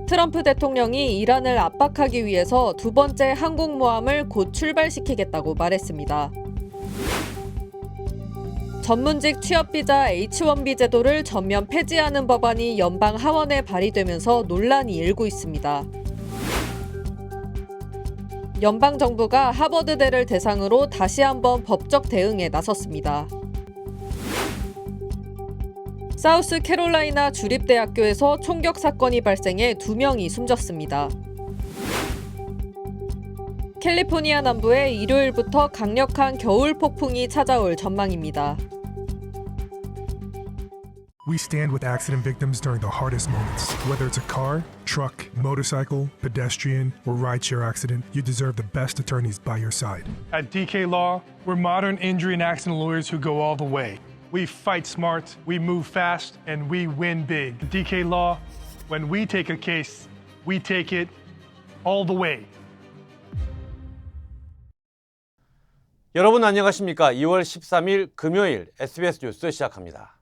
트럼프 대통령이 이란을 압박하기 위해서 두 번째 항공모함을 곧 출발시키겠다고 말했습니다. 전문직 취업비자 H-1B 제도를 전면 폐지하는 법안이 연방 하원에 발의되면서 논란이 일고 있습니다. 연방정부가 하버드대를 대상으로 다시 한번 법적 대응에 나섰습니다. 사우스캐롤라이나 주립대학교에서 총격 사건이 발생해 2명이 숨졌습니다. 캘리포니아 남부에 일요일부터 강력한 겨울 폭풍이 찾아올 전망입니다. We stand with accident victims during the hardest moments. Whether it's a car, truck, motorcycle, pedestrian, or rideshare accident, you deserve the best attorneys by your side. At DK Law, we're modern injury and accident lawyers who go all the way. We fight smart, we move fast, and we win big. At DK Law, when we take a case, we take it all the way. 여러분 안녕하십니까? 2월 13일 금요일 SBS 뉴스 시작합니다.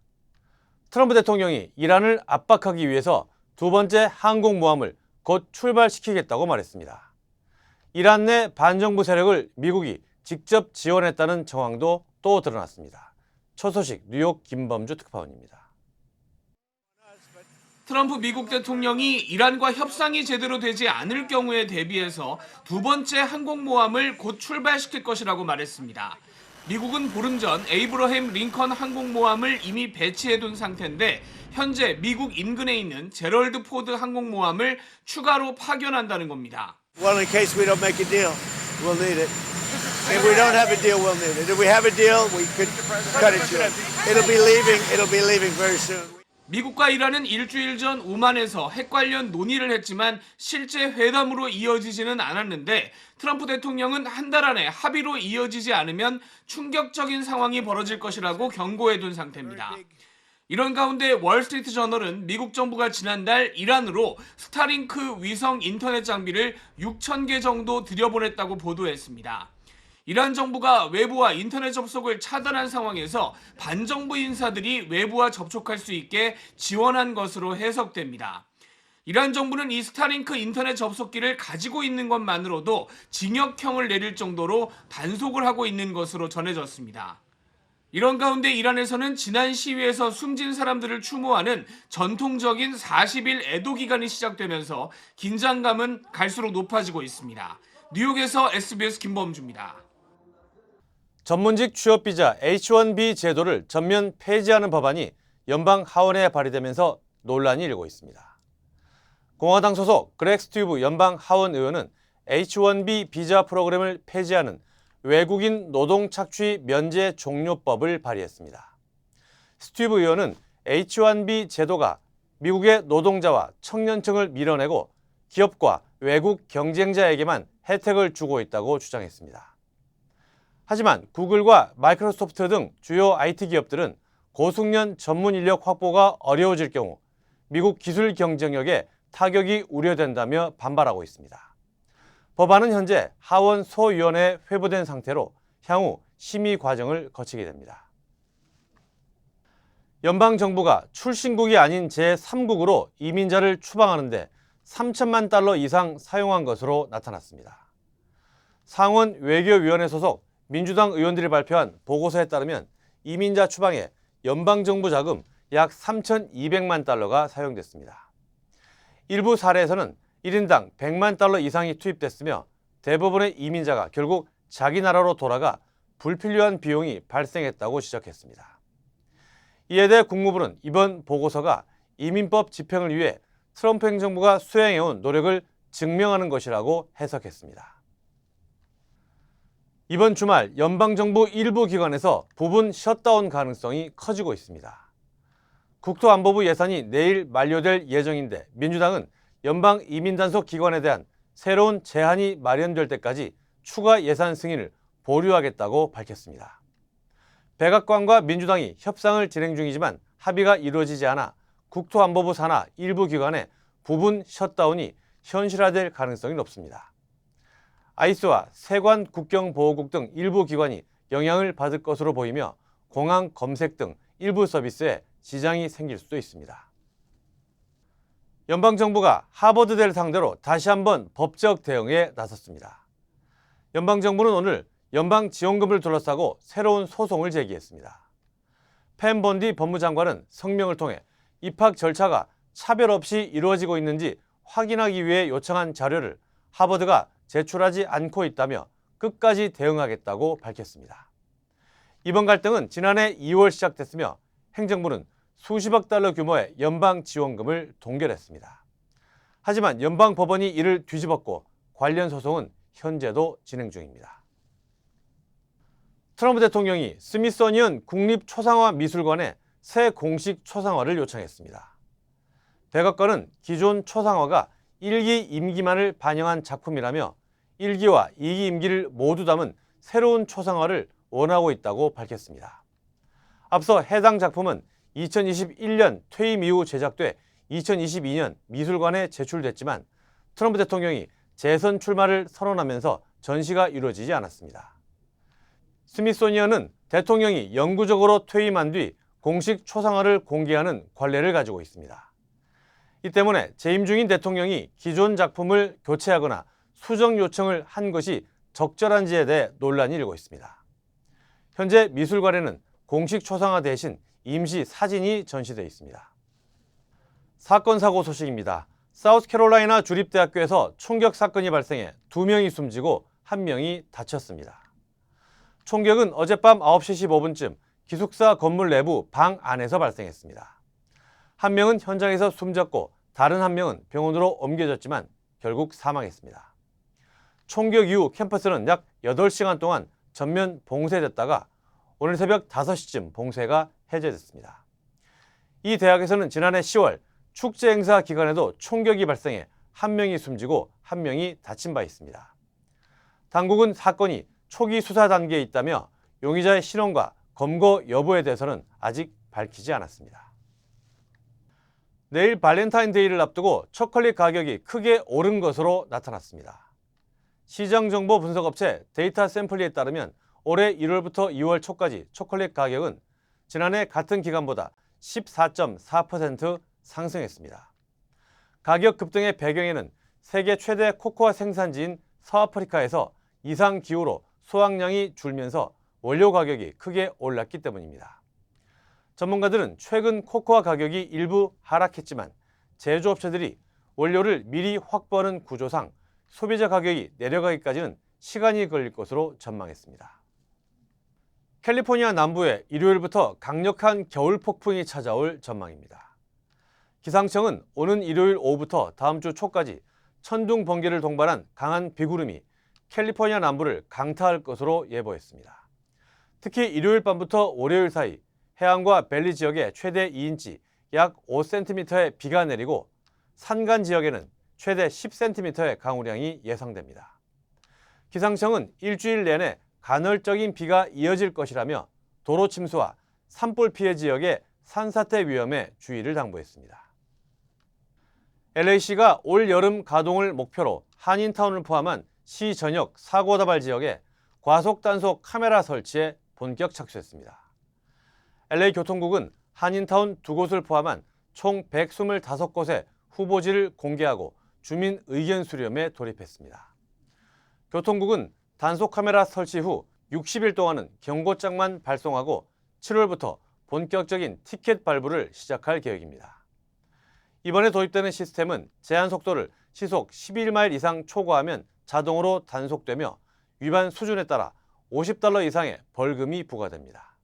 트럼프 대통령이 이란을 압박하기 위해서 두 번째 항공모함을 곧 출발시키겠다고 말했습니다. 이란 내 반정부 세력을 미국이 직접 지원했다는 정황도 또 드러났습니다. 첫 소식 뉴욕 김범주 특파원입니다. 트럼프 미국 대통령이 이란과 협상이 제대로 되지 않을 경우에 대비해서 두 번째 항공모함을 곧 출발시킬 것이라고 말했습니다. 미국은 보름 전 에이브러햄 링컨 항공모함을 이미 배치해둔 상태인데 현재 미국 인근에 있는 제럴드 포드 항공모함을 추가로 파견한다는 겁니다. Well, in case we don't make a deal, we'll need it. If we don't have a deal, we'll need it. If we have a deal, we could cut it short. It'll be leaving very soon. 미국과 이란은 일주일 전 오만에서 핵 관련 논의를 했지만 실제 회담으로 이어지지는 않았는데 트럼프 대통령은 한 달 안에 합의로 이어지지 않으면 충격적인 상황이 벌어질 것이라고 경고해둔 상태입니다. 이런 가운데 월스트리트 저널은 미국 정부가 지난달 이란으로 스타링크 위성 인터넷 장비를 6,000개 정도 들여보냈다고 보도했습니다. 이란 정부가 외부와 인터넷 접속을 차단한 상황에서 반정부 인사들이 외부와 접촉할 수 있게 지원한 것으로 해석됩니다. 이란 정부는 이 스타링크 인터넷 접속기를 가지고 있는 것만으로도 징역형을 내릴 정도로 단속을 하고 있는 것으로 전해졌습니다. 이런 가운데 이란에서는 지난 시위에서 숨진 사람들을 추모하는 전통적인 40일 애도 기간이 시작되면서 긴장감은 갈수록 높아지고 있습니다. 뉴욕에서 SBS 김범주입니다. 전문직 취업비자 H-1B 제도를 전면 폐지하는 법안이 연방 하원에 발의되면서 논란이 일고 있습니다. 공화당 소속 그렉 스튜브 연방 하원 의원은 H-1B 비자 프로그램을 폐지하는 외국인 노동 착취 면제 종료법을 발의했습니다. 스튜브 의원은 H-1B 제도가 미국의 노동자와 청년층을 밀어내고 기업과 외국 경쟁자에게만 혜택을 주고 있다고 주장했습니다. 하지만 구글과 마이크로소프트 등 주요 IT 기업들은 고숙련 전문 인력 확보가 어려워질 경우 미국 기술 경쟁력에 타격이 우려된다며 반발하고 있습니다. 법안은 현재 하원 소위원회에 회부된 상태로 향후 심의 과정을 거치게 됩니다. 연방정부가 출신국이 아닌 제3국으로 이민자를 추방하는데 3천만 달러 이상 사용한 것으로 나타났습니다. 상원 외교위원회 소속 민주당 의원들이 발표한 보고서에 따르면 이민자 추방에 연방정부 자금 약 3,200만 달러가 사용됐습니다. 일부 사례에서는 1인당 100만 달러 이상이 투입됐으며 대부분의 이민자가 결국 자기 나라로 돌아가 불필요한 비용이 발생했다고 지적했습니다. 이에 대해 국무부는 이번 보고서가 이민법 집행을 위해 트럼프 행정부가 수행해온 노력을 증명하는 것이라고 해석했습니다. 이번 주말 연방정부 일부 기관에서 부분 셧다운 가능성이 커지고 있습니다. 국토안보부 예산이 내일 만료될 예정인데 민주당은 연방 이민단속 기관에 대한 새로운 제한이 마련될 때까지 추가 예산 승인을 보류하겠다고 밝혔습니다. 백악관과 민주당이 협상을 진행 중이지만 합의가 이루어지지 않아 국토안보부 산하 일부 기관의 부분 셧다운이 현실화될 가능성이 높습니다. 아이스와 세관 국경보호국 등 일부 기관이 영향을 받을 것으로 보이며 공항 검색 등 일부 서비스에 지장이 생길 수도 있습니다. 연방정부가 하버드대를 상대로 다시 한번 법적 대응에 나섰습니다. 연방정부는 오늘 연방지원금을 둘러싸고 새로운 소송을 제기했습니다. 펜 본디 법무장관은 성명을 통해 입학 절차가 차별 없이 이루어지고 있는지 확인하기 위해 요청한 자료를 하버드가 제출하지 않고 있다며 끝까지 대응하겠다고 밝혔습니다. 이번 갈등은 지난해 2월 시작됐으며 행정부는 수십억 달러 규모의 연방 지원금을 동결했습니다. 하지만 연방 법원이 이를 뒤집었고 관련 소송은 현재도 진행 중입니다. 트럼프 대통령이 스미소니언 국립초상화미술관에 새 공식 초상화를 요청했습니다. 백악관은 기존 초상화가 1기 임기만을 반영한 작품이라며 1기와 2기 임기를 모두 담은 새로운 초상화를 원하고 있다고 밝혔습니다. 앞서 해당 작품은 2021년 퇴임 이후 제작돼 2022년 미술관에 제출됐지만 트럼프 대통령이 재선 출마를 선언하면서 전시가 이루어지지 않았습니다. 스미소니언은 대통령이 영구적으로 퇴임한 뒤 공식 초상화를 공개하는 관례를 가지고 있습니다. 이 때문에 재임 중인 대통령이 기존 작품을 교체하거나 수정 요청을 한 것이 적절한지에 대해 논란이 일고 있습니다. 현재 미술관에는 공식 초상화 대신 임시 사진이 전시되어 있습니다. 사건 사고 소식입니다. 사우스캐롤라이나 주립대학교에서 총격 사건이 발생해 2명이 숨지고 1명이 다쳤습니다. 총격은 어젯밤 9시 15분쯤 기숙사 건물 내부 방 안에서 발생했습니다. 1명은 현장에서 숨졌고 다른 1명은 병원으로 옮겨졌지만 결국 사망했습니다. 총격 이후 캠퍼스는 약 8시간 동안 전면 봉쇄됐다가 오늘 새벽 5시쯤 봉쇄가 해제됐습니다. 이 대학에서는 지난해 10월 축제 행사 기간에도 총격이 발생해 1명이 숨지고 1명이 다친 바 있습니다. 당국은 사건이 초기 수사 단계에 있다며 용의자의 신원과 검거 여부에 대해서는 아직 밝히지 않았습니다. 내일 발렌타인데이를 앞두고 초콜릿 가격이 크게 오른 것으로 나타났습니다. 시장정보 분석업체 데이터 샘플리에 따르면 올해 1월부터 2월 초까지 초콜릿 가격은 지난해 같은 기간보다 14.4% 상승했습니다. 가격 급등의 배경에는 세계 최대 코코아 생산지인 서아프리카에서 이상 기후로 수확량이 줄면서 원료 가격이 크게 올랐기 때문입니다. 전문가들은 최근 코코아 가격이 일부 하락했지만 제조업체들이 원료를 미리 확보하는 구조상 소비자 가격이 내려가기까지는 시간이 걸릴 것으로 전망했습니다. 캘리포니아 남부에 일요일부터 강력한 겨울 폭풍이 찾아올 전망입니다. 기상청은 오는 일요일 오후부터 다음 주 초까지 천둥 번개를 동반한 강한 비구름이 캘리포니아 남부를 강타할 것으로 예보했습니다. 특히 일요일 밤부터 월요일 사이 해안과 밸리 지역에 최대 2인치, 약 5cm의 비가 내리고 산간 지역에는 최대 10cm의 강우량이 예상됩니다. 기상청은 일주일 내내 간헐적인 비가 이어질 것이라며 도로 침수와 산불 피해 지역의 산사태 위험에 주의를 당부했습니다. LA시가 올 여름 가동을 목표로 한인타운을 포함한 시 전역 사고 다발 지역에 과속 단속 카메라 설치에 본격 착수했습니다. LA 교통국은 한인타운 2곳을 포함한 총 125곳의 후보지를 공개하고 주민 의견 수렴에 돌입했습니다. 교통국은 단속 카메라 설치 후 60일 동안은 경고장만 발송하고 7월부터 본격적인 티켓 발부를 시작할 계획입니다. 이번에 도입되는 시스템은 제한 속도를 시속 11마일 이상 초과하면 자동으로 단속되며 위반 수준에 따라 $50 이상의 벌금이 부과됩니다.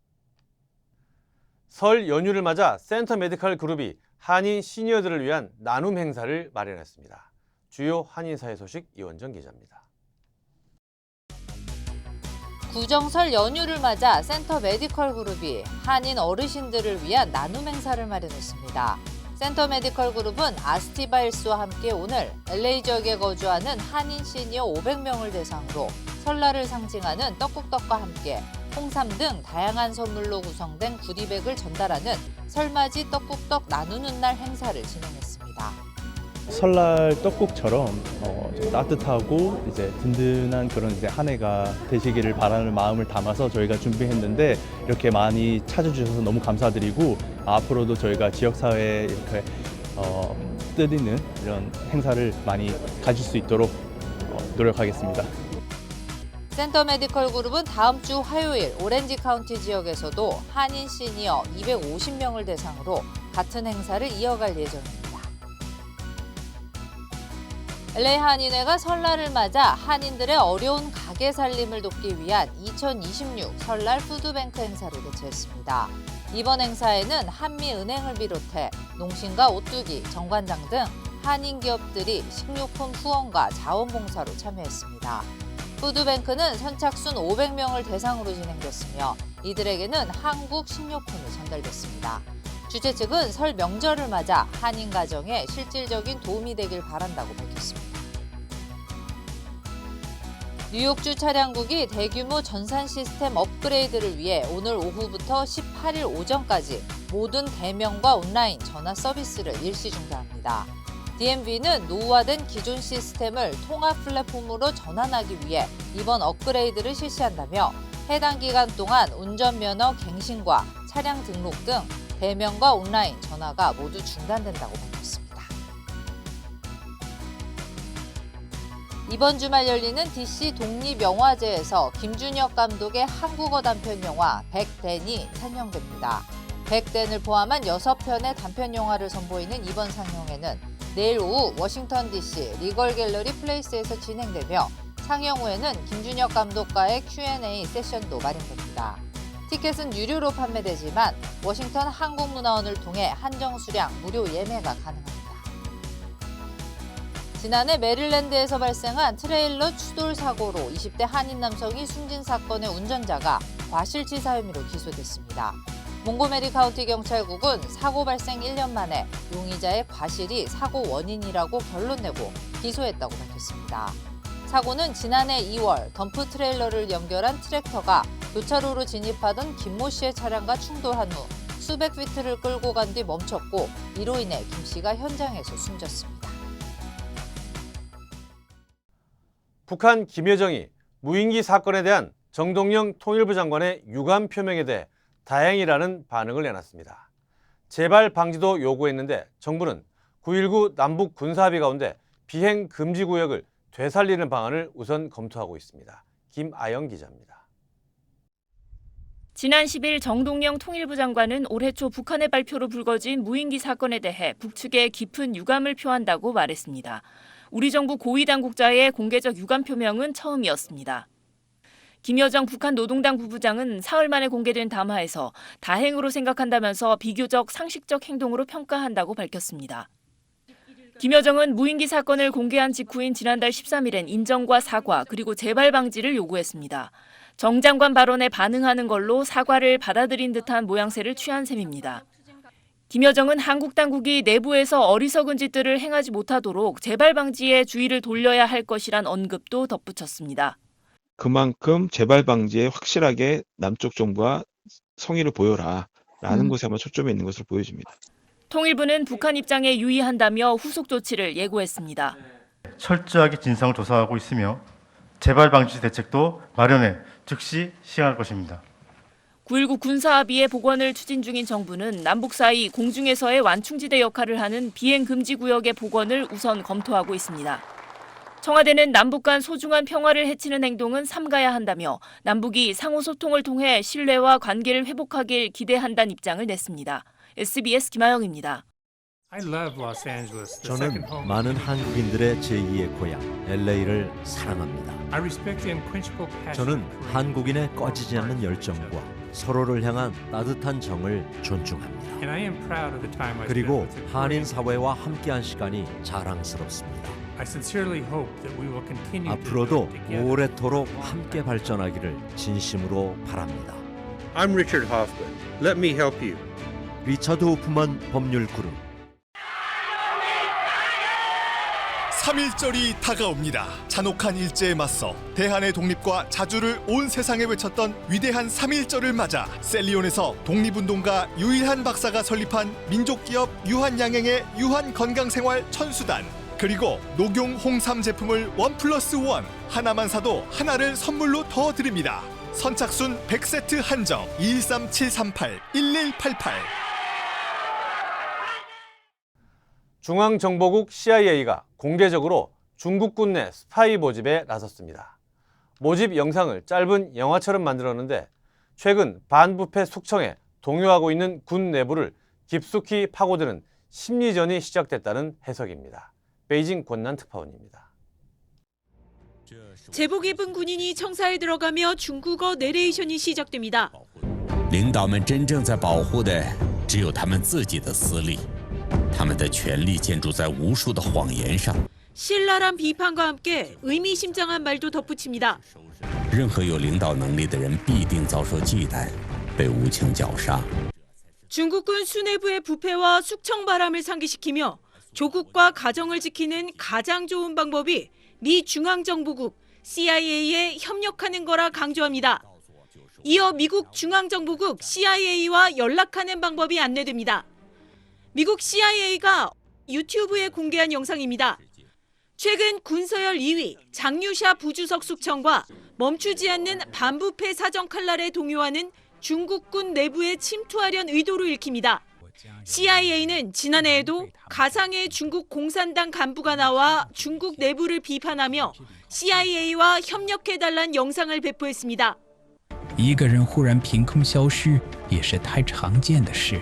설 연휴를 맞아 센터 메디컬 그룹이 한인 시니어들을 위한 나눔 행사를 마련했습니다. 주요 한인사회 소식 이원정 기자입니다. 구정설 연휴를 맞아 센터 메디컬 그룹이 한인 어르신들을 위한 나눔 행사를 마련했습니다. 센터 메디컬 그룹은 아스티바일스와 함께 오늘 LA 지역에 거주하는 한인 시니어 500명을 대상으로 설날을 상징하는 떡국떡과 함께 홍삼 등 다양한 선물로 구성된 구디백을 전달하는 설맞이 떡국떡 나누는 날 행사를 진행했습니다. 설날 떡국처럼 좀 따뜻하고 이제 든든한 그런 이제 한 해가 되시기를 바라는 마음을 담아서 저희가 준비했는데 이렇게 많이 찾아주셔서 너무 감사드리고 앞으로도 저희가 지역사회에 이렇게 뜨리는 이런 행사를 많이 가질 수 있도록 노력하겠습니다. 센터 메디컬 그룹은 다음 주 화요일 오렌지 카운티 지역에서도 한인 시니어 250명을 대상으로 같은 행사를 이어갈 예정입니다. LA 한인회가 설날을 맞아 한인들의 어려운 가게 살림을 돕기 위한 2026 설날 푸드뱅크 행사를 개최했습니다. 이번 행사에는 한미은행을 비롯해 농심과 오뚜기, 정관장 등 한인 기업들이 식료품 후원과 자원봉사로 참여했습니다. 푸드뱅크는 선착순 500명을 대상으로 진행됐으며 이들에게는 한국 식료품이 전달됐습니다. 주최 측은 설 명절을 맞아 한인 가정에 실질적인 도움이 되길 바란다고 밝혔습니다. 뉴욕주 차량국이 대규모 전산 시스템 업그레이드를 위해 오늘 오후부터 18일 오전까지 모든 대면과 온라인 전화 서비스를 일시 중단합니다. DMV는 노후화된 기존 시스템을 통합 플랫폼으로 전환하기 위해 이번 업그레이드를 실시한다며 해당 기간 동안 운전면허 갱신과 차량 등록 등 대면과 온라인 전화가 모두 중단된다고 밝혔습니다. 이번 주말 열리는 DC 독립영화제에서 김준혁 감독의 한국어 단편 영화 백댄이 상영됩니다. 백댄을 포함한 6편의 단편 영화를 선보이는 이번 상영회는 내일 오후 워싱턴 DC 리걸 갤러리 플레이스에서 진행되며 상영 후에는 김준혁 감독과의 Q&A 세션도 마련됩니다. 티켓은 유료로 판매되지만 워싱턴 한국문화원을 통해 한정 수량 무료 예매가 가능합니다. 지난해 메릴랜드에서 발생한 트레일러 추돌 사고로 20대 한인 남성이 숨진 사건의 운전자가 과실치사 혐의로 기소됐습니다. 몽고메리 카운티 경찰국은 사고 발생 1년 만에 용의자의 과실이 사고 원인이라고 결론내고 기소했다고 밝혔습니다. 사고는 지난해 2월 덤프 트레일러를 연결한 트랙터가 교차로로 진입하던 김모 씨의 차량과 충돌한 후 수백 피트를 끌고 간 뒤 멈췄고 이로 인해 김 씨가 현장에서 숨졌습니다. 북한 김여정이 무인기 사건에 대한 정동영 통일부 장관의 유감 표명에 대해 다행이라는 반응을 내놨습니다. 재발 방지도 요구했는데 정부는 9.19 남북 군사합의 가운데 비행 금지 구역을 되살리는 방안을 우선 검토하고 있습니다. 김아영 기자입니다. 지난 10일 정동영 통일부 장관은 올해 초 북한의 발표로 불거진 무인기 사건에 대해 북측에 깊은 유감을 표한다고 말했습니다. 우리 정부 고위 당국자의 공개적 유감 표명은 처음이었습니다. 김여정 북한 노동당 부부장은 사흘 만에 공개된 담화에서 다행으로 생각한다면서 비교적 상식적 행동으로 평가한다고 밝혔습니다. 김여정은 무인기 사건을 공개한 직후인 지난달 13일엔 인정과 사과 그리고 재발 방지를 요구했습니다. 정 장관 발언에 반응하는 걸로 사과를 받아들인 듯한 모양새를 취한 셈입니다. 김여정은 한국 당국이 내부에서 어리석은 짓들을 행하지 못하도록 재발 방지에 주의를 돌려야 할 것이란 언급도 덧붙였습니다. 그만큼 재발 방지에 확실하게 남쪽 정부가 성의를 보여라라는 곳에만 초점이 있는 것으로 보여집니다. 통일부는 북한 입장에 유의한다며 후속 조치를 예고했습니다. 철저하게 진상을 조사하고 있으며 재발 방지 대책도 마련해 즉시 시행할 것입니다. 9.19 군사합의의 복원을 추진 중인 정부는 남북 사이 공중에서의 완충지대 역할을 하는 비행 금지 구역의 복원을 우선 검토하고 있습니다. 청와대는 남북 간 소중한 평화를 해치는 행동은 삼가야 한다며 남북이 상호 소통을 통해 신뢰와 관계를 회복하길 기대한다는 입장을 냈습니다. SBS 김아영입니다. 저는 많은 한국인들의 제2의 고향 LA를 사랑합니다. 저는 한국인의 꺼지지 않는 열정과 서로를 향한 따뜻한 정을 존중합니다. 그리고 한인 사회와 함께한 시간이 자랑스럽습니다. 앞으로도 오래도록 함께 발전하기를 진심으로 바랍니다. I'm Richard Hoffman. Let me help you. 리처드 호프만 법률 그룹. 3.1절이 다가옵니다. 잔혹한 일제에 맞서 대한의 독립과 자주를 온 세상에 외쳤던 위대한 3.1절을 맞아 셀리온에서 독립운동가 유일한 박사가 설립한 민족기업 유한양행의 유한건강생활 천수단, 그리고 녹용 홍삼 제품을 1+1 하나만 사도 하나를 선물로 더 드립니다. 선착순 100세트 한정 213-738-1188. 중앙정보국 CIA가 공개적으로 중국군 내 스파이 모집에 나섰습니다. 모집 영상을 짧은 영화처럼 만들었는데 최근 반부패 숙청에 동요하고 있는 군 내부를 깊숙이 파고드는 심리전이 시작됐다는 해석입니다. 베이징 권난 특파원입니다. 제복 입은 군인이 청사에 들어가며 중국어 내레이션이 시작됩니다. 领导们真正在保护的只有他们自己的私利，他们的权力建筑在无数的谎言上。 신랄한 비판과 함께 의미심장한 말도 덧붙입니다. 任何有领导能力的人必定遭受忌惮，被无情绞杀。 중국군 수뇌부의 부패와 숙청 바람을 상기시키며 조국과 가정을 지키는 가장 좋은 방법이 미 중앙정보국 CIA에 협력하는 거라 강조합니다. 이어 미국 중앙정보국 CIA와 연락하는 방법이 안내됩니다. 미국 CIA가 유튜브에 공개한 영상입니다. 최근 군서열 2위 장유샤 부주석 숙청과 멈추지 않는 반부패 사정 칼날에 동요하는 중국군 내부에 침투하려는 의도로 읽힙니다. CIA는 지난해에도 가상의 중국 공산당 간부가 나와 중국 내부를 비판하며 CIA와 협력해달라는 영상을 배포했습니다. 一个人忽然凭空消失也是太常见的事。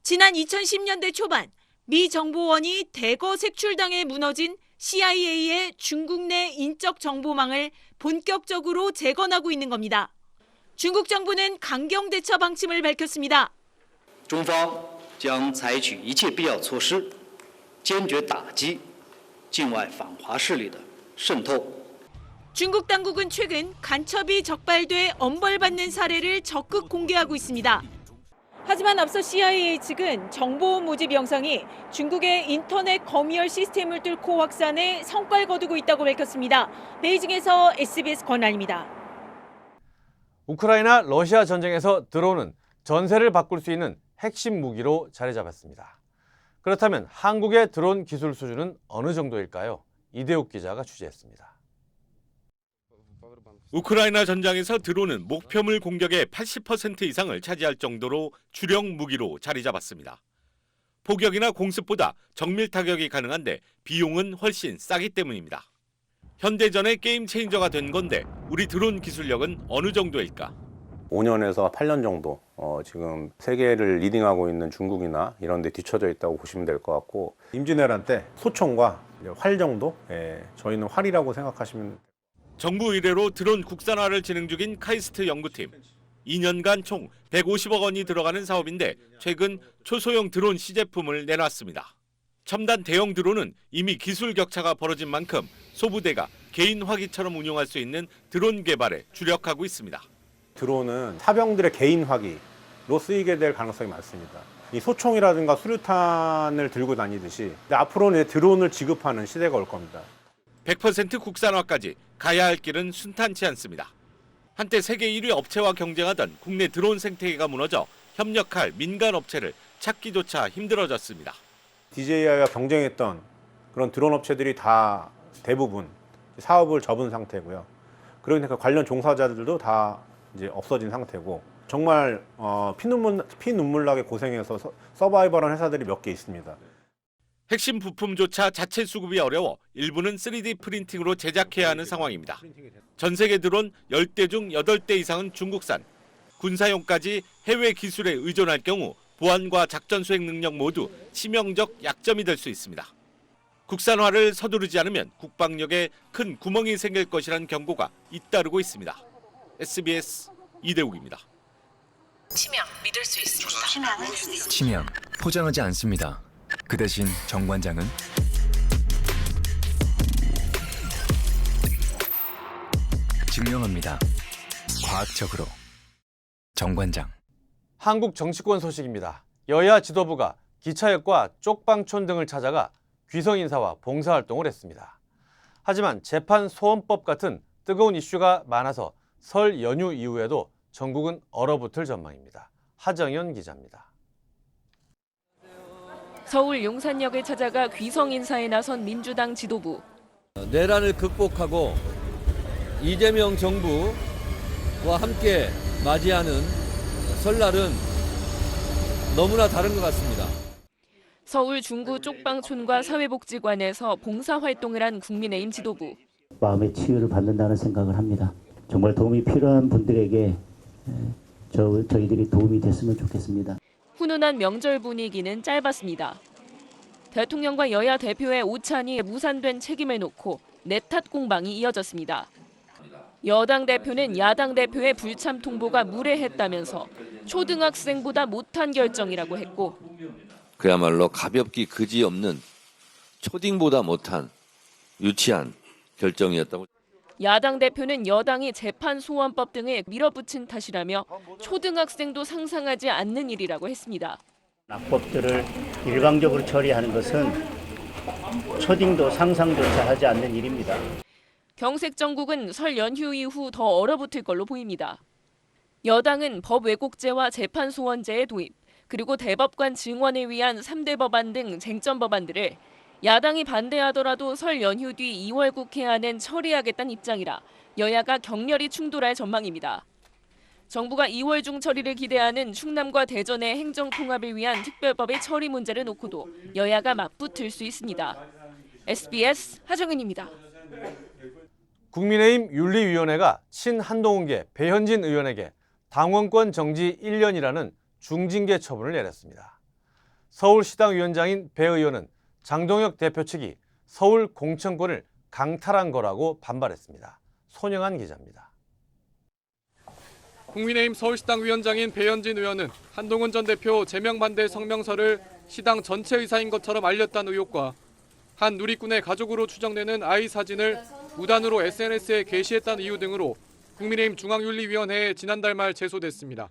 지난 2010년대 초반 미 정보원이 대거 색출당해 무너진 CIA의 중국 내 인적 정보망을 본격적으로 재건하고 있는 겁니다. 중국 정부는 강경 대처 방침을 밝혔습니다. 中方将采取一切必要措施，坚决打击境外反华势力的渗透。 중국 당국은 최근 간첩이 적발돼 엄벌받는 사례를 적극 공개하고 있습니다. 하지만 앞서 CIA 측은 정보 모집 영상이 중국의 인터넷 검열 시스템을 뚫고 확산해 성과를 거두고 있다고 밝혔습니다. 베이징에서 SBS 권한입니다. 우크라이나 러시아 전쟁에서 드론은 전세를 바꿀 수 있는 핵심 무기로 자리 잡았습니다. 그렇다면 한국의 드론 기술 수준은 어느 정도일까요? 이대욱 기자가 취재했습니다. 우크라이나 전장에서 드론은 목표물 공격의 80% 이상을 차지할 정도로 주력 무기로 자리 잡았습니다. 포격이나 공습보다 정밀 타격이 가능한데 비용은 훨씬 싸기 때문입니다. 현대전의 게임 체인저가 된 건데 우리 드론 기술력은 어느 정도일까? 5년에서 8년 정도 지금 세계를 리딩하고 있는 중국이나 이런 데 뒤처져 있다고 보시면 될 것 같고 임진왜란 때 소총과 활 정도? 저희는 활이라고 생각하시면 됩니다. 정부 의뢰로 드론 국산화를 진행 중인 카이스트 연구팀. 2년간 총 150억 원이 들어가는 사업인데 최근 초소형 드론 시제품을 내놨습니다. 첨단 대형 드론은 이미 기술 격차가 벌어진 만큼 소부대가 개인 화기처럼 운용할 수 있는 드론 개발에 주력하고 있습니다. 드론은 사병들의 개인 화기로 쓰이게 될 가능성이 많습니다. 이 소총이라든가 수류탄을 들고 다니듯이 앞으로는 드론을 지급하는 시대가 올 겁니다. 100% 국산화까지 가야 할 길은 순탄치 않습니다. 한때 세계 1위 업체와 경쟁하던 국내 드론 생태계가 무너져 협력할 민간 업체를 찾기조차 힘들어졌습니다. DJI와 경쟁했던 그런 드론 업체들이 다 대부분 사업을 접은 상태고요. 그러니까 관련 종사자들도 다 이제 없어진 상태고 정말 피눈물 나게 고생해서 서바이벌한 회사들이 몇 개 있습니다. 핵심 부품조차 자체 수급이 어려워 일부는 3D 프린팅으로 제작해야 하는 상황입니다. 전 세계 드론 10대 중 8대 이상은 중국산. 군사용까지 해외 기술에 의존할 경우 보안과 작전 수행 능력 모두 치명적 약점이 될 수 있습니다. 국산화를 서두르지 않으면 국방력에 큰 구멍이 생길 것이라는 경고가 잇따르고 있습니다. SBS 이대욱입니다. 치명 믿을 수 있습니다. 치명 포장하지 않습니다. 그 대신 정 관장은 증명합니다. 과학적으로. 정 관장. 한국 정치권 소식입니다. 여야 지도부가 기차역과 쪽방촌 등을 찾아가 귀성 인사와 봉사활동을 했습니다. 하지만 재판 소원법 같은 뜨거운 이슈가 많아서 설 연휴 이후에도 전국은 얼어붙을 전망입니다. 하정연 기자입니다. 서울 용산역을 찾아가 귀성 인사에 나선 민주당 지도부. 내란을 극복하고 이재명 정부와 함께 맞이하는 설날은 너무나 다른 것 같습니다. 서울 중구 쪽방촌과 사회복지관에서 봉사활동을 한 국민의힘 지도부. 마음의 치유를 받는다는 생각을 합니다. 정말 도움이 필요한 분들에게 저희들이 도움이 됐으면 좋겠습니다. 훈훈한 명절 분위기는 짧았습니다. 대통령과 여야 대표의 오찬이 무산된 책임을 놓고 내탓 공방이 이어졌습니다. 여당 대표는 야당 대표의 불참 통보가 무례했다면서 초등학생보다 못한 결정이라고 했고, 그야말로 가볍기 그지없는 초딩보다 못한 유치한 결정이었다고. 야당 대표는 여당이 재판소원법 등을 밀어붙인 탓이라며 초등학생도 상상하지 않는 일이라고 했습니다. 낙법들을 일방적으로 처리하는 것은 초딩도 상상조차 하지 않는 일입니다. 경색 정국은 설 연휴 이후 더 얼어붙을 걸로 보입니다. 여당은 법 왜곡죄와 재판소원제의 도입, 그리고 대법관 증원을 위한 3대 법안 등 쟁점 법안들을 야당이 반대하더라도 설 연휴 뒤 2월 국회 안엔 처리하겠다는 입장이라 여야가 격렬히 충돌할 전망입니다. 정부가 2월 중 처리를 기대하는 충남과 대전의 행정통합을 위한 특별법의 처리 문제를 놓고도 여야가 맞붙을 수 있습니다. SBS 하정은입니다. 국민의힘 윤리위원회가 친한동훈계 배현진 의원에게 당원권 정지 1년이라는 중징계 처분을 내렸습니다. 서울시당위원장인 배 의원은 장동혁 대표 측이 서울 공천권을 강탈한 거라고 반발했습니다. 손영한 기자입니다. 국민의힘 서울시당 위원장인 배현진 의원은 한동훈 전 대표 제명 반대 성명서를 시당 전체 의사인 것처럼 알렸다는 의혹과 한 누리꾼의 가족으로 추정되는 아이 사진을 무단으로 SNS에 게시했다는 이유 등으로 국민의힘 중앙윤리위원회에 지난달 말 제소됐습니다.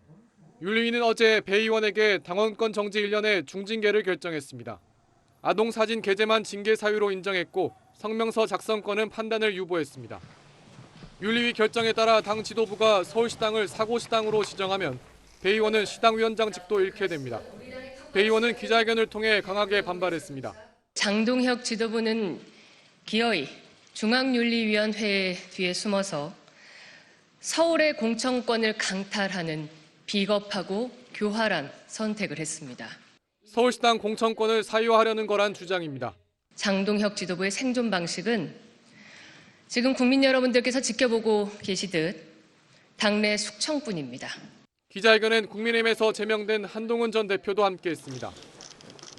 윤리위는 어제 배 의원에게 당원권 정지 1년의 중징계를 결정했습니다. 아동 사진 게재만 징계 사유로 인정했고 성명서 작성권은 판단을 유보했습니다. 윤리위 결정에 따라 당 지도부가 서울시당을 사고시당으로 지정하면 배 의원은 시당위원장직도 잃게 됩니다. 배 의원은 기자회견을 통해 강하게 반발했습니다. 장동혁 지도부는 기어이 중앙윤리위원회 뒤에 숨어서 서울의 공천권을 강탈하는 비겁하고 교활한 선택을 했습니다. 서울시당 공천권을 사유화하려는 거란 주장입니다. 장동혁 지도부의 생존 방식은 지금 국민 여러분들께서 지켜보고 계시듯 당내 숙청뿐입니다. 기자회견엔 국민의힘에서 제명된 한동훈 전 대표도 함께했습니다.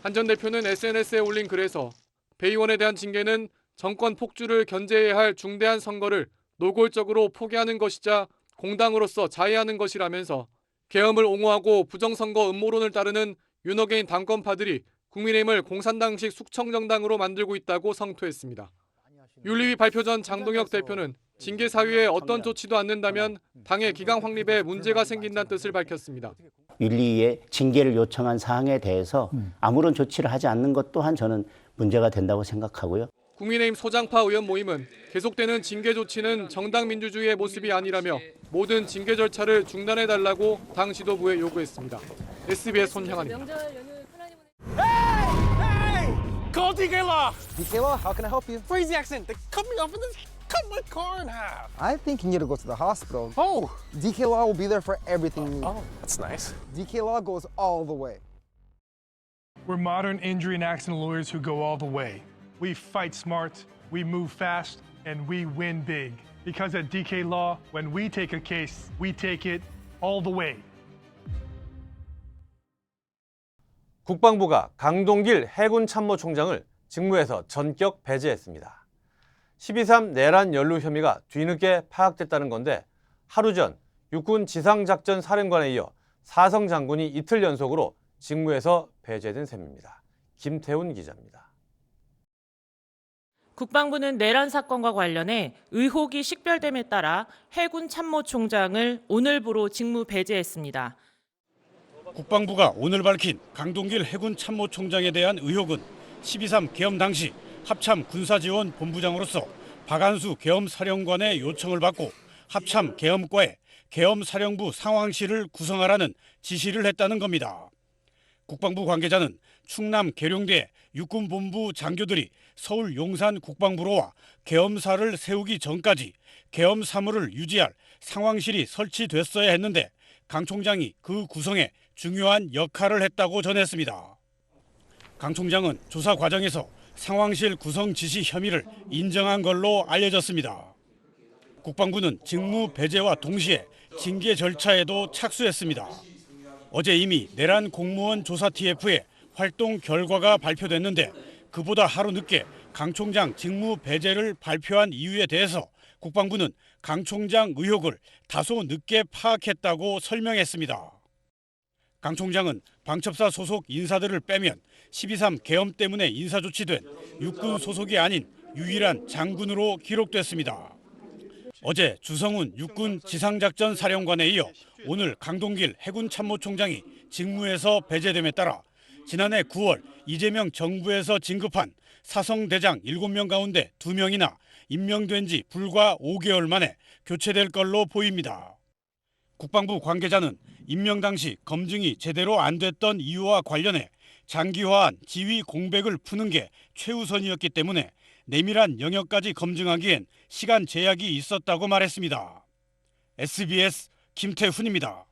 한 전 대표는 SNS에 올린 글에서 배 의원에 대한 징계는 정권 폭주를 견제해야 할 중대한 선거를 노골적으로 포기하는 것이자 공당으로서 자해하는 것이라면서 계엄을 옹호하고 부정선거 음모론을 따르는 윤호개인 당권파들이 국민의힘을 공산당식 숙청정당으로 만들고 있다고 성토했습니다. 윤리위 발표 전 장동혁 대표는 징계 사유에 어떤 조치도 않는다면 당의 기강 확립에 문제가 생긴다는 뜻을 밝혔습니다. 윤리위에 징계를 요청한 사항에 대해서 아무런 조치를 하지 않는 것 또한 저는 문제가 된다고 생각하고요. 국민의힘 소장파 의원 모임은 계속되는 징계 조치는 정당 민주주의의 모습이 아니라며 모든 징계 절차를 중단해달라고 당 지도부에 요구했습니다. SBS 손향환입니다. Call DK Law. DK Law, how can I help you? Crazy accident. They cut me off and then cut my car in half. I think you need to go to the hospital. Oh. DK Law will be there for everything you need. Oh, that's nice. DK Law goes all the way. We're modern injury and accident lawyers who go all the way. We fight smart, we move fast, and we win big. Because at DK Law, when we take a case, we take it all the way. 국방부가 강동길 해군참모총장을 직무에서 전격 배제했습니다. 12.3 내란 연루 혐의가 뒤늦게 파악됐다는 건데 하루 전 육군 지상작전사령관에 이어 사성 장군이 이틀 연속으로 직무에서 배제된 셈입니다. 김태훈 기자입니다. 국방부는 내란 사건과 관련해 의혹이 식별됨에 따라 해군 참모총장을 오늘부로 직무 배제했습니다. 국방부가 오늘 밝힌 강동길 해군 참모총장에 대한 의혹은 12.3 계엄 당시 합참 군사지원 본부장으로서 박한수 계엄사령관의 요청을 받고 합참 계엄과에 계엄사령부 상황실을 구성하라는 지시를 했다는 겁니다. 국방부 관계자는 충남 계룡대 육군본부 장교들이 서울 용산 국방부로와 계엄사를 세우기 전까지 계엄 사무를 유지할 상황실이 설치됐어야 했는데 강 총장이 그 구성에 중요한 역할을 했다고 전했습니다. 강 총장은 조사 과정에서 상황실 구성 지시 혐의를 인정한 걸로 알려졌습니다. 국방부는 직무 배제와 동시에 징계 절차에도 착수했습니다. 어제 이미 내란 공무원 조사 TF의 활동 결과가 발표됐는데 그보다 하루 늦게 강 총장 직무 배제를 발표한 이유에 대해서 국방부는 강 총장 의혹을 다소 늦게 파악했다고 설명했습니다. 강 총장은 방첩사 소속 인사들을 빼면 12.3 계엄 때문에 인사조치된 육군 소속이 아닌 유일한 장군으로 기록됐습니다. 어제 주성훈 육군 지상작전 사령관에 이어 오늘 강동길 해군 참모총장이 직무에서 배제됨에 따라 지난해 9월 이재명 정부에서 진급한 사성대장 7명 가운데 2명이나 임명된 지 불과 5개월 만에 교체될 걸로 보입니다. 국방부 관계자는 임명 당시 검증이 제대로 안 됐던 이유와 관련해 장기화한 지휘 공백을 푸는 게 최우선이었기 때문에 내밀한 영역까지 검증하기엔 시간 제약이 있었다고 말했습니다. SBS 김태훈입니다.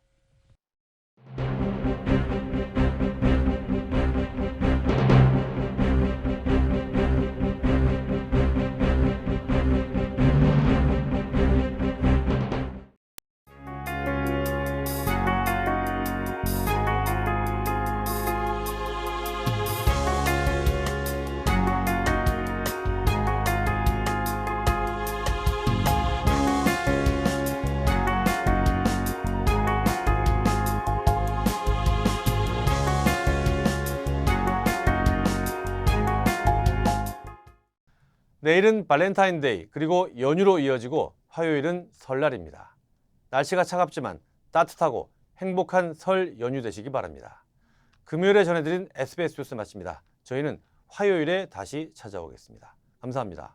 내일은 발렌타인데이 그리고 연휴로 이어지고 화요일은 설날입니다. 날씨가 차갑지만 따뜻하고 행복한 설 연휴 되시기 바랍니다. 금요일에 전해드린 SBS 뉴스 마칩니다. 저희는 화요일에 다시 찾아오겠습니다. 감사합니다.